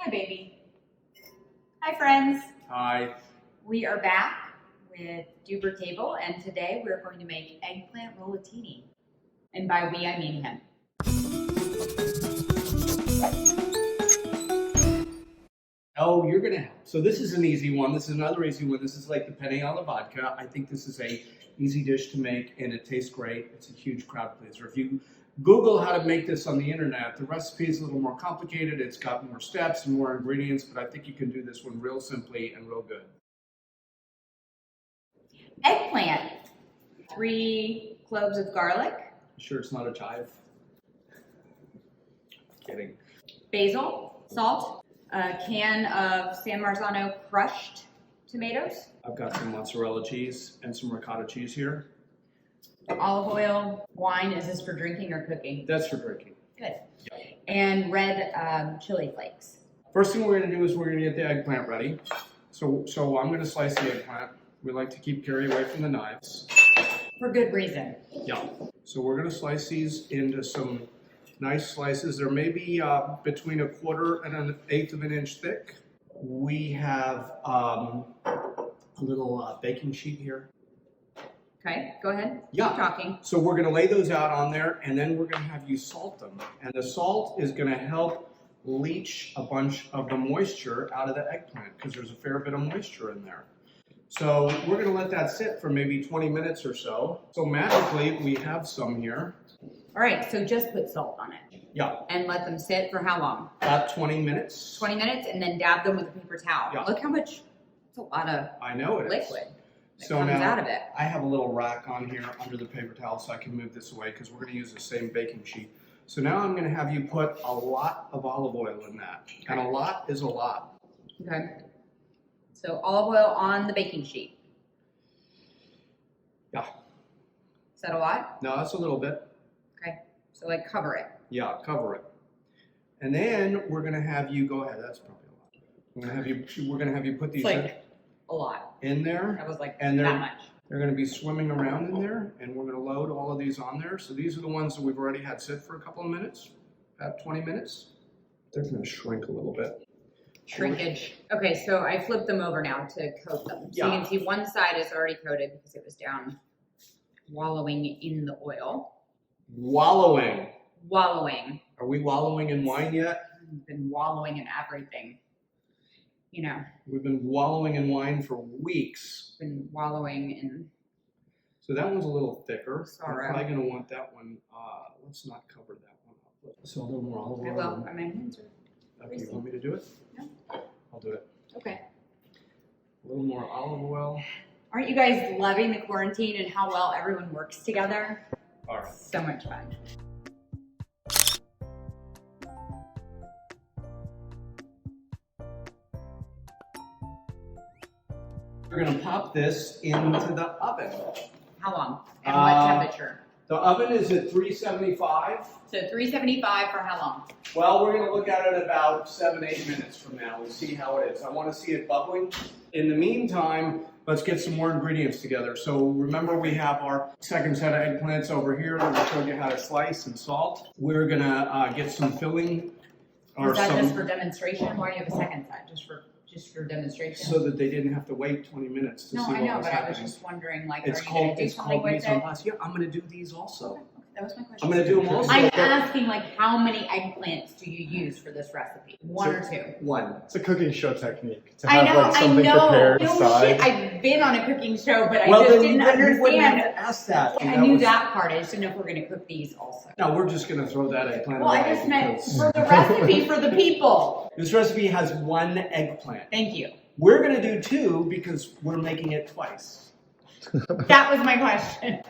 Hi, baby. Hi, friends. Hi. We are back with Deuber Table, and today we're going to make eggplant rollatini. And by we, I mean him. Oh, you're gonna help. So this is an easy one. This is another easy one. This is like the penne alla vodka. I think this is a easy dish to make, and it tastes great. It's a huge crowd pleaser. If you Google how to make this on the internet, the recipe is a little more complicated. It's got more steps and more ingredients, but I think you can do this one real simply and real good. Eggplant. 3 cloves of garlic. You sure it's not a chive? Kidding. Basil. Salt. A can of San Marzano crushed tomatoes. I've got some mozzarella cheese and some ricotta cheese here. Olive oil. Wine. Is this for drinking or cooking? That's for drinking. Good. Yep. And red chili flakes. First thing we're going to do is we're going to get the eggplant ready. So I'm going to slice the eggplant. We like to keep Cary away from the knives. For good reason. Yeah. So we're going to slice these into some nice slices. They're maybe between 1/4 and 1/8 of an inch thick. We have a little baking sheet here. Okay, go ahead. Yeah. Keep talking. So we're going to lay those out on there, and then we're going to have you salt them. And the salt is going to help leach a bunch of the moisture out of the eggplant because there's a fair bit of moisture in there. So we're going to let that sit for maybe 20 minutes or so. So magically, we have some here. All right, so just put salt on it. Yeah. And let them sit for how long? About 20 minutes. 20 minutes, and then dab them with a paper towel. Yeah. Look how much, it's a lot of I know it is. liquid that So comes now, out of it. I have a little rack on here under the paper towel so I can move this away because we're going to use the same baking sheet. So now I'm going to have you put a lot of olive oil in that. And a lot is a lot. Okay. So olive oil on the baking sheet. Yeah. Is that a lot? No, that's a little bit. Okay. So like cover it. Yeah, cover it. And then we're going to have you go ahead. That's probably a lot. We're going to have you put these It's like a lot. in there. That was like And that much. They're going to be swimming around in there, and we're going to load all of these on there. So these are the ones that we've already had sit for a couple of minutes, about 20 minutes. They're going to shrink a little bit. Shrinkage. Okay, so I flipped them over now to coat them. So you Yeah. can see one side is already coated because it was down wallowing in the oil. Wallowing. Wallowing. Are we wallowing in wine yet? I've been wallowing in everything. You know, We've been wallowing in wine for weeks. been wallowing in. So that one's a little thicker. Sorrow. I'm probably going to want that one. Let's not cover that one up. So a little more olive I oil. will. My hands are. Okay, you want me to do it? No. I'll do it. Okay. A little more olive oil. Aren't you guys loving the quarantine and how well everyone works together? All right. So much fun. We're going to pop this into the oven. How long? And what temperature? The oven is at 375. So 375 for how long? Well, we're going to look at it about 7-8 minutes from now and see how it is. I want to see it bubbling. In the meantime, let's get some more ingredients together. So remember, we have our second set of eggplants over here that we showed you how to slice and salt. We're going to get some filling. Is that just for demonstration? Why do you have a second set? Just for demonstration? So that they didn't have to wait 20 minutes to see what was happening. No, I know, but I was just wondering, like, It's are you going to do it's something called with mise it? en place. Yeah, I'm going to do these also. Okay, that was my question. I'm going to do them also. I'm asking, like, how many eggplants do you use for this recipe? One or two? One. It's a cooking show technique to I have know, like something prepared No aside. shit, I've been on a cooking show, but Well, I just then didn't you wouldn't understand. have to ask that. I knew that part. I just didn't know if we're going to cook these also. No, we're just going to throw that eggplant Well, I away just meant because for the recipe for the people. this recipe has one eggplant. Thank you. We're going to do two because we're making it twice. That was my question.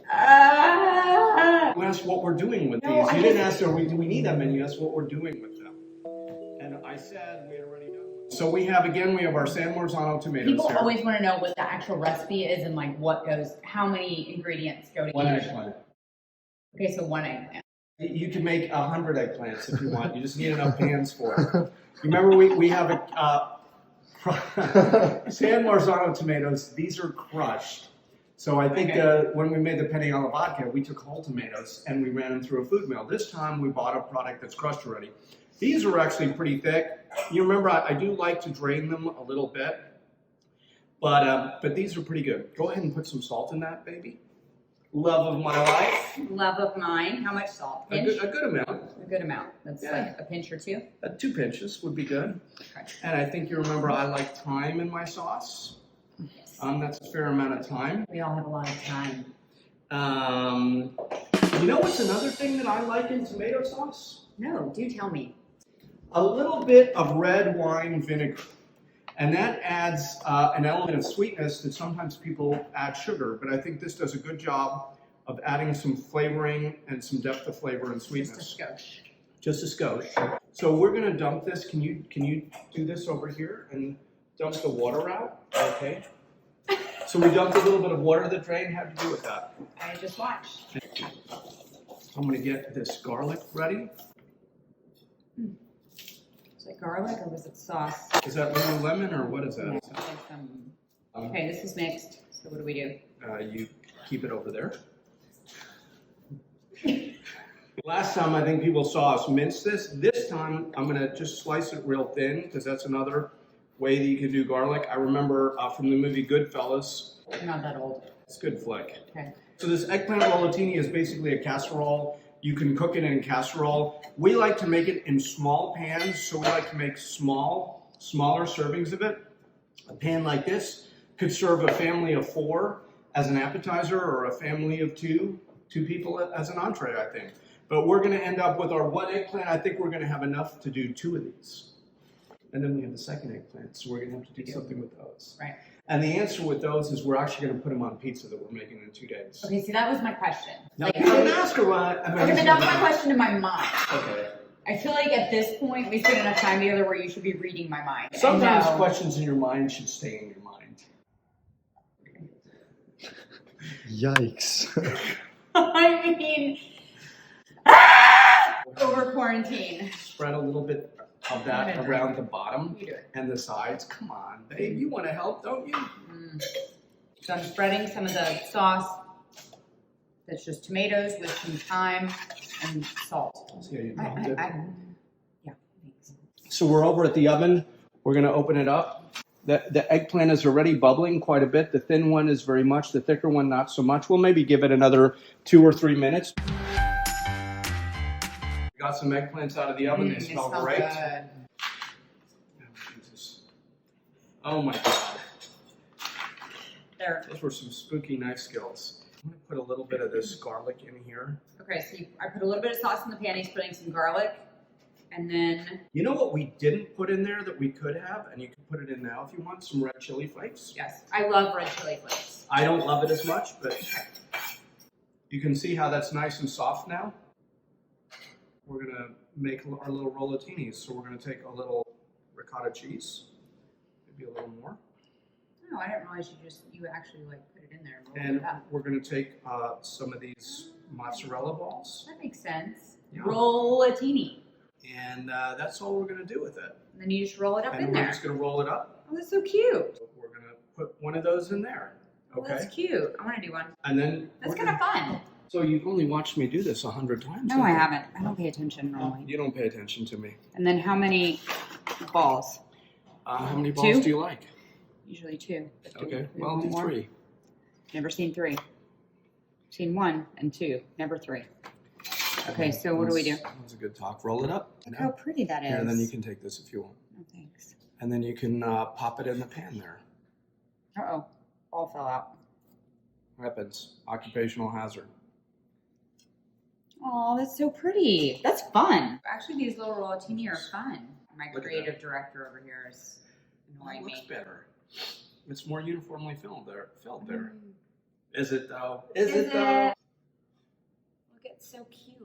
You asked what we're doing with No, these. I You didn't just- ask, do we need them? And you asked what we're doing with them. And I said we had already done them. So we have our San Marzano tomatoes People here. always want to know what the actual recipe is and like what goes, how many ingredients go to One each. eggplant. Okay, so one eggplant. You can make 100 eggplants if you want. You just need enough pans for it. You remember we have San Marzano tomatoes. These are crushed. So I think when we made the penne alla vodka, we took whole tomatoes and we ran them through a food mill. This time we bought a product that's crushed already. These are actually pretty thick. You remember, I do like to drain them a little bit, but these are pretty good. Go ahead and put some salt in that, baby. Love of my life. Love of mine. How much salt? Pinch? A good amount. A good amount. That's like a pinch or two? 2 pinches would be good. Okay. And I think you remember I like thyme in my sauce. Yes. That's a fair amount of thyme. We all have a lot of time. You know what's another thing that I like in tomato sauce? No, do tell me. A little bit of red wine vinegar. And that adds an element of sweetness that sometimes people add sugar, but I think this does a good job of adding some flavoring and some depth of flavor and sweetness. Just a skosh. Just a skosh. So we're gonna dump this. Can you do this over here and dump the water out? Okay. So we dumped a little bit of water that drained. How'd you do with that? I just watched. I'm gonna get this garlic ready. Is it garlic or was it sauce? Is that Lululemon or what is that? No, it's like okay, this is mixed. So what do we do? You keep it over there. Last time I think people saw us mince this. This time I'm gonna just slice it real thin because that's another way that you can do garlic. I remember from the movie Goodfellas. I'm not that old. It's a good flick. Okay. So this eggplant rollatini is basically a casserole. You can cook it in a casserole. We like to make it in small pans, so we like to make smaller servings of it. A pan like this could serve a family of 4 as an appetizer or a family of two people as an entree, I think. But we're gonna end up with our 1 eggplant. I think we're gonna have enough to do 2 of these. And then we have the second eggplant, so we're gonna have to do something with those. Right. And the answer with those is we're actually gonna put them on pizza that we're making in 2 days. Okay, see, that was my question. Now, Like, you didn't ask her what. okay, but that was my question in my mind. Okay. I feel like at this point we spend enough time together where you should be reading my mind. Sometimes And no. questions in your mind should stay in your mind. Yikes. I mean, over quarantine. Spread a little bit of that around the bottom You do it. and the sides. Come on, babe. You want to help, don't you? So I'm spreading some of the sauce. That's just tomatoes with some thyme and salt. See how you dropped it? Yeah, thanks. So we're over at the oven. We're going to open it up. The eggplant is already bubbling quite a bit. The thin one is very much. The thicker one, not so much. We'll maybe give it another 2 or 3 minutes. We got some eggplants out of the oven. They smell great. Good. Oh, Jesus. Oh my God. There. Those were some spooky knife skills. I'm going to put a little bit of this garlic in here. Okay, so I put a little bit of sauce in the pan. He's putting some garlic. And then, You know what we didn't put in there that we could have, and you can put it in now if you want, some red chili flakes. yes, I love red chili flakes. I don't love it as much, but you can see how that's nice and soft now. We're going to make our little rollatinis. So we're going to take a little ricotta cheese, maybe a little more. No, I didn't realize you actually like put it in there and rolled And it up. we're going to take some of these mozzarella balls. That makes sense. Yeah. Rollatini. And that's all we're going to do with it. And then you just roll it up And in we're there. just going to roll it up. Oh, that's so cute. We're going to put one of those in there. Oh, Okay. that's cute. I want to do one. And then That's we're kind of fun. So you've only watched me do this 100 times. No, I haven't. I don't pay attention Oh, normally. you don't pay attention to me. And then how many balls? How many balls 2? do you like? Usually 2. Okay, we well, want do more? 3. Never seen 3. Seen 1 and 2. Never 3. Okay, so what do we do? That was a good talk. Roll it up. Look how pretty that is. Here, and then you can take this if you want. Oh, thanks. And then you can pop it in the pan there. Uh-oh. Ball fell out. Happens. Occupational hazard. Oh, that's so pretty. That's fun. Actually, these little rollatini are fun. My Look at creative director over here is annoying Looks me. better. It's more uniformly filled there. Mm. Is it though? Is it though? Look, it's so cute.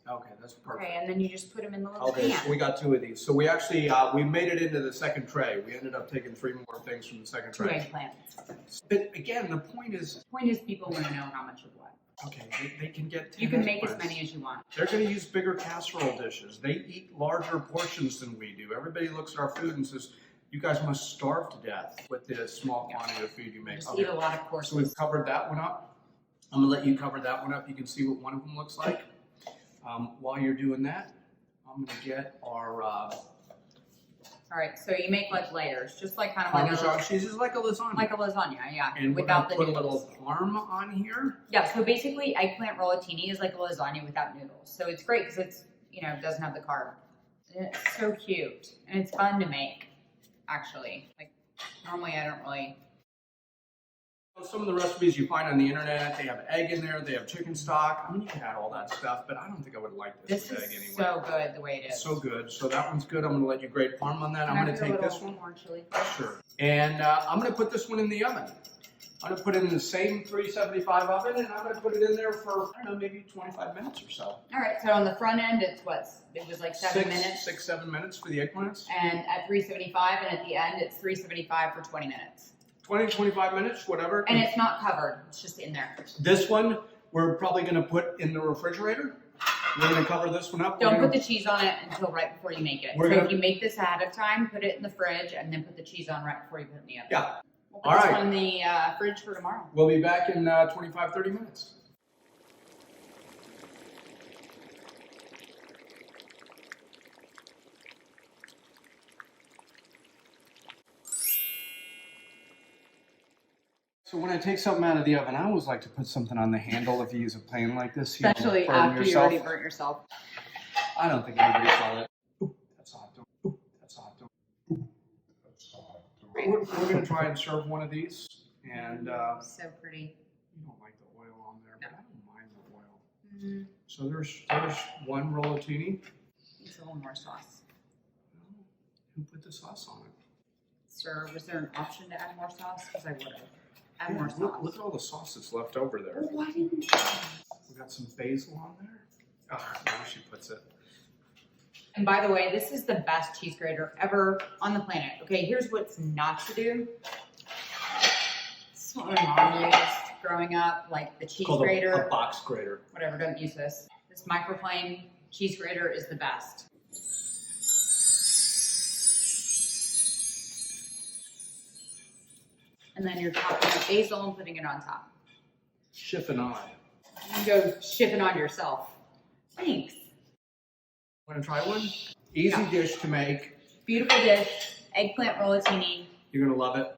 Okay, that's perfect. Okay, and then you just put them in the little Okay, pan. so we got 2 of these. So we actually, we made it into the second tray. We ended up taking 3 more things from the second 2 tray. eggplants. But again, the point is, Point is, people want to know how much of what. okay, they can get 10 You can make as eggplants. many as you want. They're going to use bigger casserole dishes. They eat larger portions than we do. Everybody looks at our food and says, you guys must starve to death with the small quantity of food you make. Just eat a lot of So courses. we've covered that one up. I'm going to let you cover that one up. You can see what one of them looks like. While you're doing that, I'm I'm gonna get our All right, so you make like layers, just like kind of Parmesan cheese is like a lasagna. like a lasagna, yeah. And without the put noodles. a little parm on here. Yeah, so basically eggplant rollatini is like a lasagna without noodles. So it's great because it's, doesn't have the carb. And it's so cute. And it's fun to make, actually. Like, normally I don't really. Some of the recipes you find on the internet, they have egg in there, they have chicken stock. I mean, you can add all that stuff, but I don't think I would like this This with egg is anyway. so good the way it is. So good. So that one's good. I'm going to let you grate parm on that. I'm going to take this one. More chili. Sure. And I'm going to put this one in the oven. I'm going to put it in the same 375 oven, and I'm going to put it in there for, I don't know, maybe 25 minutes or so. All right, so on the front end, it was like 7 minutes. 7 minutes for the eggplants. And at 375, and at the end, it's 375 for 20 minutes. 20, 25 minutes, whatever. And it's not covered, it's just in there. This one, we're probably going to put in the refrigerator. We're going to cover this one up. Don't put the cheese on it until right before you make it. We're So gonna- if you make this ahead of time, put it in the fridge and then put the cheese on right before you put it in the oven. Yeah. We'll put All this right. one in the fridge for tomorrow. We'll be back in 25, 30 minutes. So when I take something out of the oven, I always like to put something on the handle if you use a pan like this. You don't Especially burn after you yourself. already burnt yourself. I don't think anybody saw that. Ooh, that's hot. Ooh, that's hot. Ooh, that's hot. We're going to try and serve one of these. And So pretty. you don't like the oil on there, but I don't mind the oil. Mm-hmm. So there's one rollatini. Needs a little more sauce. Who put the sauce on it? Sir, was there an option to add more sauce? Because I would have. Add Yeah, more sauce. look at all the sauce that's left over there. Oh, why didn't you? We got some basil on there. Oh, now she puts it. And by the way, this is the best cheese grater ever on the planet. Okay, here's what's not to do. This is what my mom used growing up, like the cheese Called grater. a box grater. Whatever, don't use this. This microflame cheese grater is the best. And then you're chopping up basil and putting it on top. Chiffonade. You can go shipping on yourself. Thanks. Want to try one? Easy Yeah. dish to make. Beautiful dish, eggplant rollatini. You're going to love it.